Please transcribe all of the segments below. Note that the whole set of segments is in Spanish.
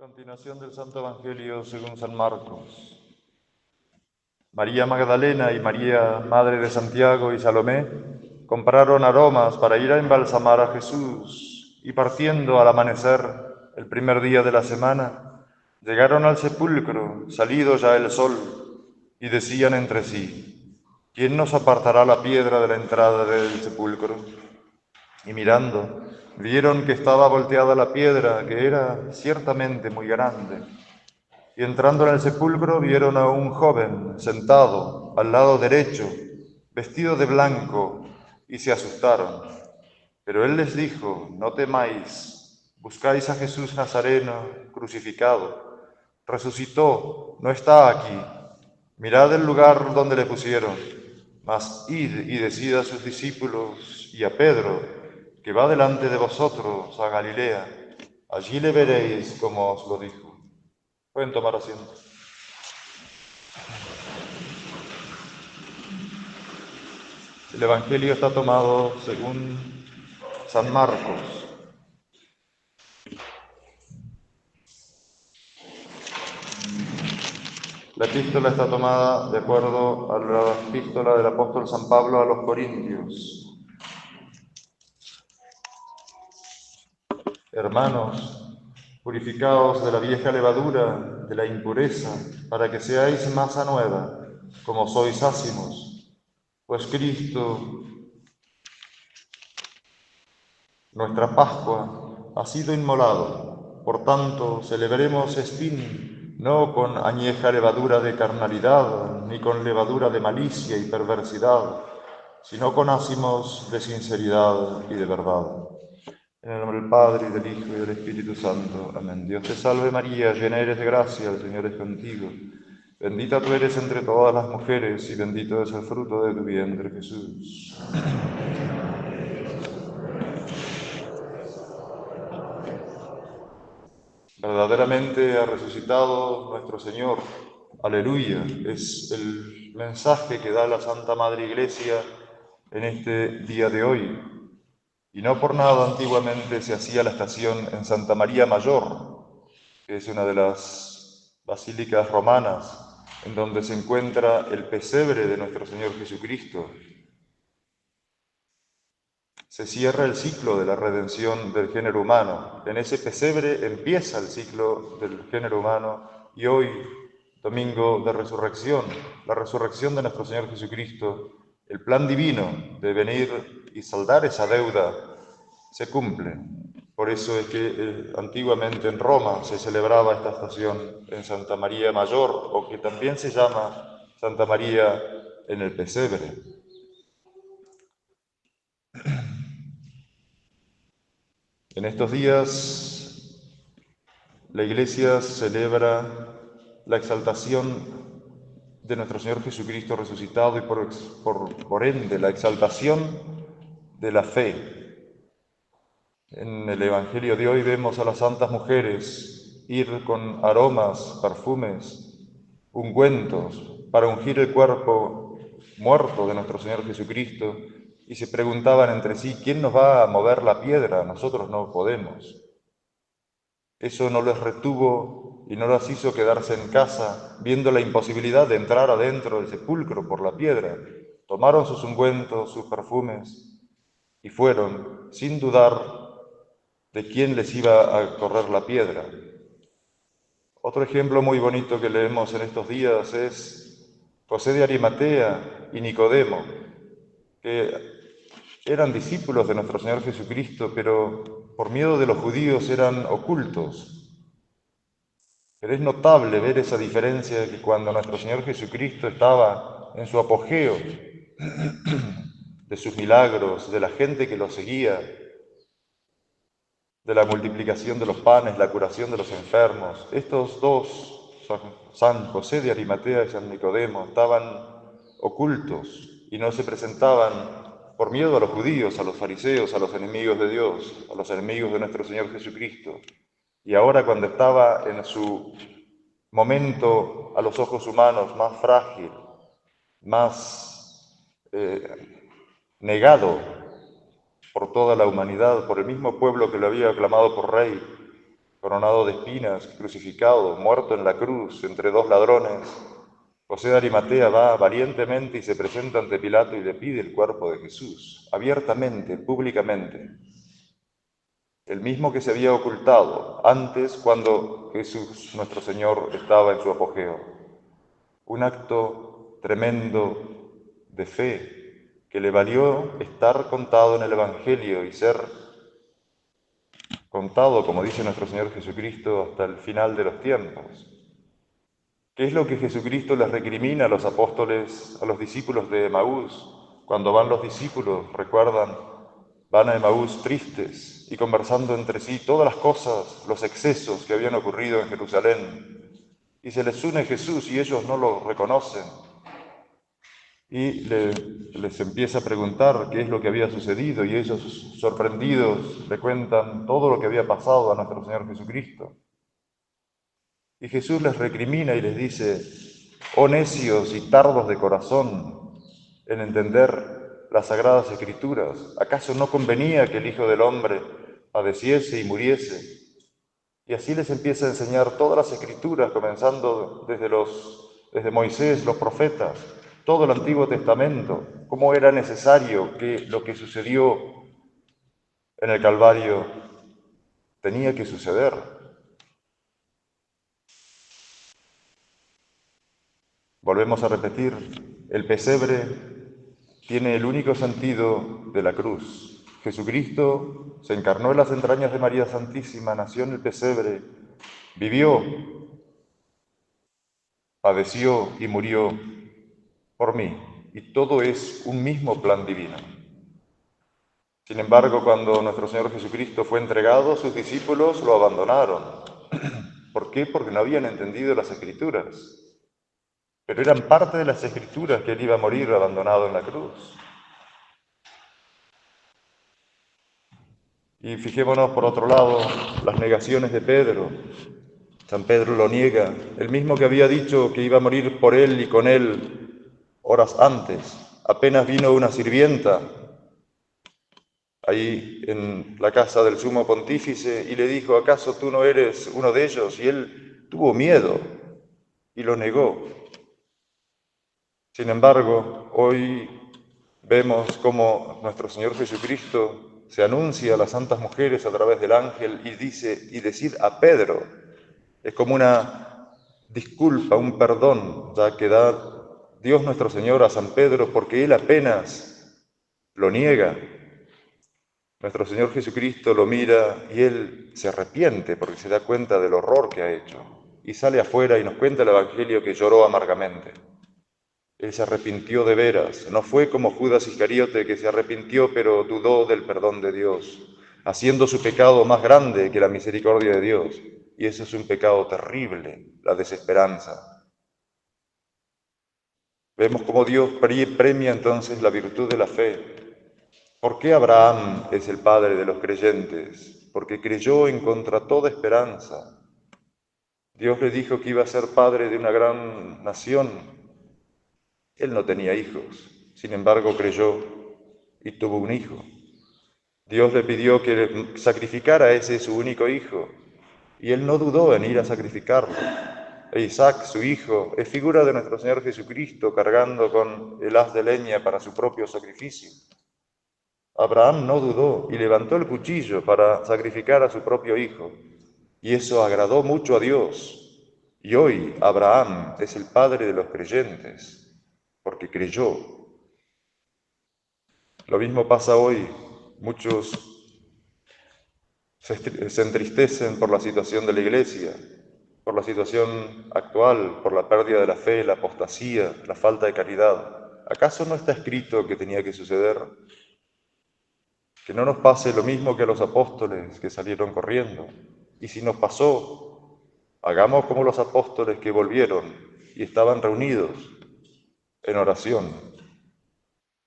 Continuación del Santo Evangelio según San Marcos. María Magdalena y María, madre de Santiago y Salomé, compraron aromas para ir a embalsamar a Jesús y partiendo al amanecer, el primer día de la semana, llegaron al sepulcro, salido ya el sol, y decían entre sí: ¿quién nos apartará la piedra de la entrada del sepulcro? Y mirando, vieron que estaba volteada la piedra, que era ciertamente muy grande. Y entrando en el sepulcro vieron a un joven sentado al lado derecho, vestido de blanco, y se asustaron. Pero él les dijo: no temáis, buscáis a Jesús Nazareno crucificado. Resucitó, no está aquí. Mirad el lugar donde le pusieron. Mas id y decid a sus discípulos y a Pedro, que va delante de vosotros a Galilea. Allí le veréis como os lo dijo. Pueden tomar asiento. El Evangelio está tomado según San Marcos. La epístola está tomada de acuerdo a la epístola del apóstol San Pablo a los Corintios. Hermanos, purificaos de la vieja levadura, de la impureza, para que seáis masa nueva, como sois ácimos. Pues Cristo, nuestra Pascua, ha sido inmolado. Por tanto, celebremos Estín, no con añeja levadura de carnalidad, ni con levadura de malicia y perversidad, sino con ácimos de sinceridad y de verdad. En el nombre del Padre, y del Hijo, y del Espíritu Santo. Amén. Dios te salve María, llena eres de gracia, el Señor es contigo. Bendita tú eres entre todas las mujeres, y bendito es el fruto de tu vientre, Jesús. Verdaderamente ha resucitado nuestro Señor. Aleluya. Es el mensaje que da la Santa Madre Iglesia en este día de hoy. Y no por nada antiguamente se hacía la estación en Santa María Mayor, que es una de las basílicas romanas, en donde se encuentra el pesebre de nuestro Señor Jesucristo. Se cierra el ciclo de la redención del género humano. En ese pesebre empieza el ciclo del género humano y hoy, domingo de resurrección, la resurrección de nuestro Señor Jesucristo, el plan divino de venir y saldar esa deuda se cumple. Por eso es que antiguamente en Roma se celebraba esta estación en Santa María Mayor, o que también se llama Santa María en el Pesebre. En estos días la Iglesia celebra la exaltación de nuestro Señor Jesucristo resucitado y por ende la exaltación de la fe. En el Evangelio de hoy vemos a las santas mujeres ir con aromas, perfumes, ungüentos para ungir el cuerpo muerto de nuestro Señor Jesucristo y se preguntaban entre sí: ¿quién nos va a mover la piedra? Nosotros no podemos. Eso no les retuvo y no las hizo quedarse en casa viendo la imposibilidad de entrar adentro del sepulcro por la piedra. Tomaron sus ungüentos, sus perfumes y fueron, sin dudar de quién les iba a correr la piedra. Otro ejemplo muy bonito que leemos en estos días es José de Arimatea y Nicodemo, que eran discípulos de nuestro Señor Jesucristo, pero por miedo de los judíos eran ocultos. Pero es notable ver esa diferencia que cuando nuestro Señor Jesucristo estaba en su apogeo de sus milagros, de la gente que lo seguía, de la multiplicación de los panes, la curación de los enfermos, estos dos, San José de Arimatea y San Nicodemo, estaban ocultos y no se presentaban por miedo a los judíos, a los fariseos, a los enemigos de Dios, a los enemigos de nuestro Señor Jesucristo. Y ahora, cuando estaba en su momento a los ojos humanos más frágil, más negado por toda la humanidad, por el mismo pueblo que lo había aclamado por rey, coronado de espinas, crucificado, muerto en la cruz entre dos ladrones, José de Arimatea va valientemente y se presenta ante Pilato y le pide el cuerpo de Jesús, abiertamente, públicamente, el mismo que se había ocultado antes cuando Jesús, nuestro Señor, estaba en su apogeo. Un acto tremendo de fe que le valió estar contado en el Evangelio y ser contado, como dice nuestro Señor Jesucristo, hasta el final de los tiempos. ¿Qué es lo que Jesucristo les recrimina a los apóstoles, a los discípulos de Emaús? Cuando van los discípulos, recuerdan, van a Emaús tristes y conversando entre sí todas las cosas, los excesos que habían ocurrido en Jerusalén. Y se les une Jesús y ellos no lo reconocen. Y les empieza a preguntar qué es lo que había sucedido y ellos, sorprendidos, le cuentan todo lo que había pasado a nuestro Señor Jesucristo. Y Jesús les recrimina y les dice, oh necios y tardos de corazón en entender las sagradas escrituras, ¿acaso no convenía que el Hijo del Hombre padeciese y muriese? Y así les empieza a enseñar todas las escrituras, comenzando desde Moisés, los profetas, todo el Antiguo Testamento, cómo era necesario que lo que sucedió en el Calvario tenía que suceder. Volvemos a repetir, el pesebre tiene el único sentido de la cruz. Jesucristo se encarnó en las entrañas de María Santísima, nació en el pesebre, vivió, padeció y murió por mí. Y todo es un mismo plan divino. Sin embargo, cuando nuestro Señor Jesucristo fue entregado, sus discípulos lo abandonaron. ¿Por qué? Porque no habían entendido las Escrituras. Pero eran parte de las Escrituras que Él iba a morir abandonado en la cruz. Y fijémonos, por otro lado, las negaciones de Pedro. San Pedro lo niega, el mismo que había dicho que iba a morir por él y con él horas antes. Apenas vino una sirvienta ahí en la casa del sumo pontífice y le dijo, ¿acaso tú no eres uno de ellos? Y él tuvo miedo y lo negó. Sin embargo, hoy vemos cómo nuestro Señor Jesucristo se anuncia a las santas mujeres a través del ángel y dice, y decir a Pedro, es como una disculpa, un perdón, ya que da Dios nuestro Señor a San Pedro porque él apenas lo niega. Nuestro Señor Jesucristo lo mira y él se arrepiente porque se da cuenta del horror que ha hecho y sale afuera y nos cuenta el Evangelio que lloró amargamente. Él se arrepintió de veras, no fue como Judas Iscariote que se arrepintió pero dudó del perdón de Dios, haciendo su pecado más grande que la misericordia de Dios. Y ese es un pecado terrible, la desesperanza. Vemos cómo Dios premia entonces la virtud de la fe. ¿Por qué Abraham es el padre de los creyentes? Porque creyó en contra toda esperanza. Dios le dijo que iba a ser padre de una gran nación. Él no tenía hijos, sin embargo creyó y tuvo un hijo. Dios le pidió que sacrificara a ese su único hijo, y él no dudó en ir a sacrificarlo. E Isaac, su hijo, es figura de nuestro Señor Jesucristo cargando con el haz de leña para su propio sacrificio. Abraham no dudó y levantó el cuchillo para sacrificar a su propio hijo, y eso agradó mucho a Dios. Y hoy Abraham es el padre de los creyentes, porque creyó. Lo mismo pasa hoy. Muchos se entristecen por la situación de la Iglesia, por la situación actual, por la pérdida de la fe, la apostasía, la falta de caridad. ¿Acaso no está escrito que tenía que suceder? Que no nos pase lo mismo que a los apóstoles que salieron corriendo. Y si nos pasó, hagamos como los apóstoles que volvieron y estaban reunidos en oración,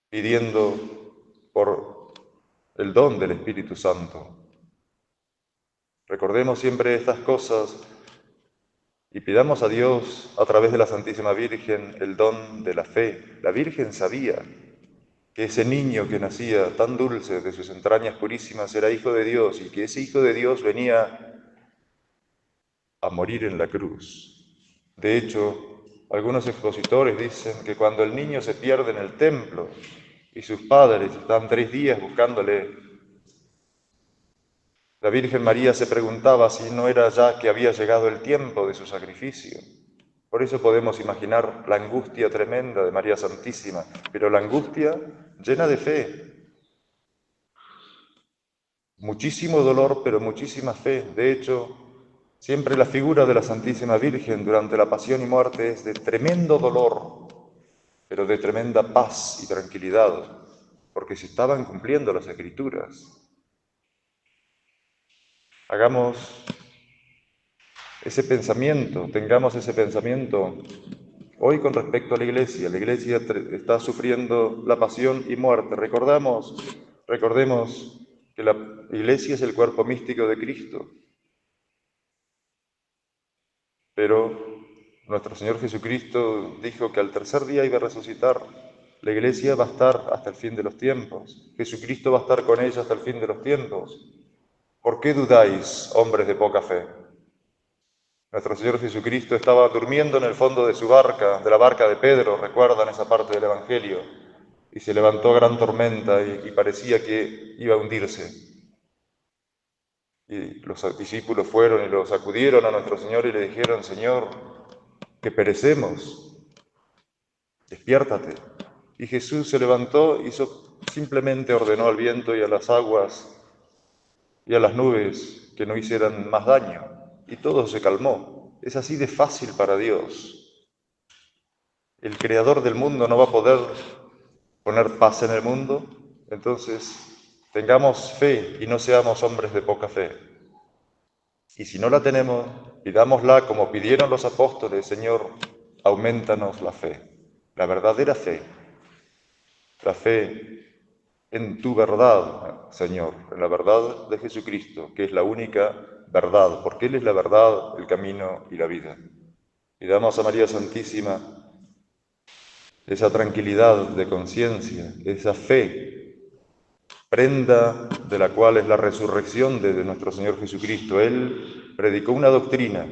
pidiendo por el don del Espíritu Santo. Recordemos siempre estas cosas y pidamos a Dios, a través de la Santísima Virgen, el don de la fe. La Virgen sabía que ese niño que nacía tan dulce de sus entrañas purísimas era hijo de Dios y que ese hijo de Dios venía a morir en la cruz. De hecho, algunos expositores dicen que cuando el niño se pierde en el templo y sus padres están 3 días buscándole, la Virgen María se preguntaba si no era ya que había llegado el tiempo de su sacrificio. Por eso podemos imaginar la angustia tremenda de María Santísima, pero la angustia llena de fe. Muchísimo dolor, pero muchísima fe. De hecho, siempre la figura de la Santísima Virgen durante la pasión y muerte es de tremendo dolor, pero de tremenda paz y tranquilidad, porque se estaban cumpliendo las Escrituras. Hagamos ese pensamiento, tengamos ese pensamiento hoy con respecto a la Iglesia. La Iglesia está sufriendo la pasión y muerte. Recordemos que la Iglesia es el cuerpo místico de Cristo, pero nuestro Señor Jesucristo dijo que al tercer día iba a resucitar. La Iglesia va a estar hasta el fin de los tiempos. Jesucristo va a estar con ella hasta el fin de los tiempos. ¿Por qué dudáis, hombres de poca fe? Nuestro Señor Jesucristo estaba durmiendo en el fondo de su barca, de la barca de Pedro, recuerdan esa parte del Evangelio, y se levantó gran tormenta y parecía que iba a hundirse. Y los discípulos fueron y lo sacudieron a nuestro Señor y le dijeron, Señor, que perecemos, despiértate. Y Jesús se levantó y simplemente ordenó al viento y a las aguas y a las nubes que no hicieran más daño, y todo se calmó. Es así de fácil para Dios. El creador del mundo no va a poder poner paz en el mundo, entonces tengamos fe y no seamos hombres de poca fe. Y si no la tenemos, pidámosla como pidieron los apóstoles, Señor, aumentanos la fe, la verdadera fe, la fe en tu verdad, Señor, en la verdad de Jesucristo, que es la única verdad, porque Él es la verdad, el camino y la vida. Pidamos a María Santísima esa tranquilidad de conciencia, esa fe, prenda de la cual es la resurrección de nuestro Señor Jesucristo. Él predicó una doctrina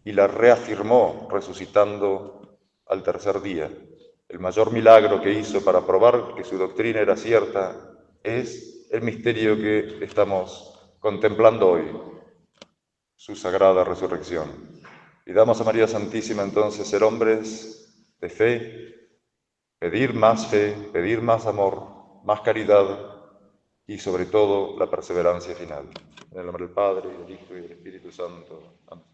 y la reafirmó resucitando al tercer día. El mayor milagro que hizo para probar que su doctrina era cierta es el misterio que estamos contemplando hoy, su sagrada resurrección. Pidamos a María Santísima entonces ser hombres de fe, pedir más amor, más caridad y sobre todo la perseverancia final. En el nombre del Padre, y del Hijo y del Espíritu Santo. Amén.